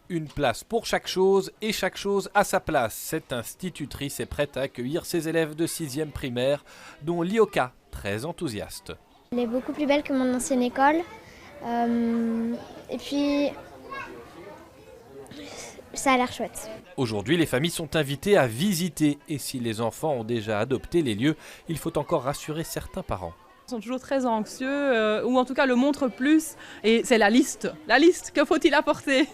Une place pour chaque chose et chaque chose à sa place. Cette institutrice est prête à accueillir ses élèves de 6e primaire, dont Lyoka, très enthousiaste. Elle est beaucoup plus belle que mon ancienne école. Et puis, ça a l'air chouette. Aujourd'hui, les familles sont invitées à visiter. Et si les enfants ont déjà adopté les lieux, il faut encore rassurer certains parents. Ils sont toujours très anxieux, ou en tout cas le montrent plus, et c'est la liste, que faut-il apporter?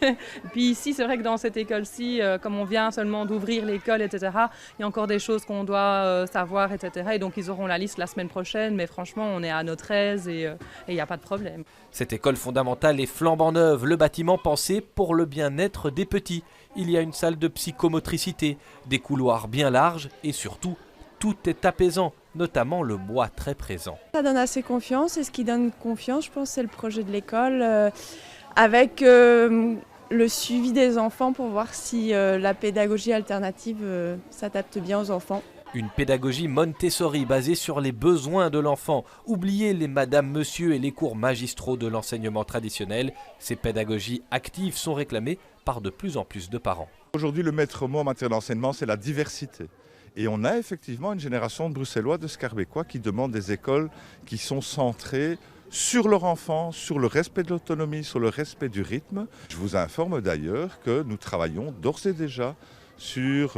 Puis ici, c'est vrai que dans cette école-ci, comme on vient seulement d'ouvrir l'école, etc., il y a encore des choses qu'on doit savoir, etc., et donc ils auront la liste la semaine prochaine, mais franchement, on est à notre aise et il n'y a pas de problème. Cette école fondamentale est flambant neuve, le bâtiment pensé pour le bien-être des petits. Il y a une salle de psychomotricité, des couloirs bien larges et surtout, tout est apaisant, notamment le bois très présent. Ça donne assez confiance et ce qui donne confiance, je pense, c'est le projet de l'école avec le suivi des enfants pour voir si la pédagogie alternative s'adapte bien aux enfants. Une pédagogie Montessori basée sur les besoins de l'enfant. Oubliez les madame, monsieur et les cours magistraux de l'enseignement traditionnel. Ces pédagogies actives sont réclamées par de plus en plus de parents. Aujourd'hui, le maître mot en matière d'enseignement, c'est la diversité. Et on a effectivement une génération de Bruxellois, de Schaerbeekois qui demandent des écoles qui sont centrées sur leur enfant, sur le respect de l'autonomie, sur le respect du rythme. Je vous informe d'ailleurs que nous travaillons d'ores et déjà sur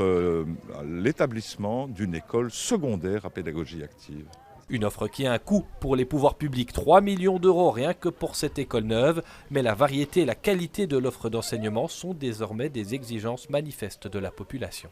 l'établissement d'une école secondaire à pédagogie active. Une offre qui a un coût pour les pouvoirs publics, 3 millions d'euros rien que pour cette école neuve. Mais la variété et la qualité de l'offre d'enseignement sont désormais des exigences manifestes de la population.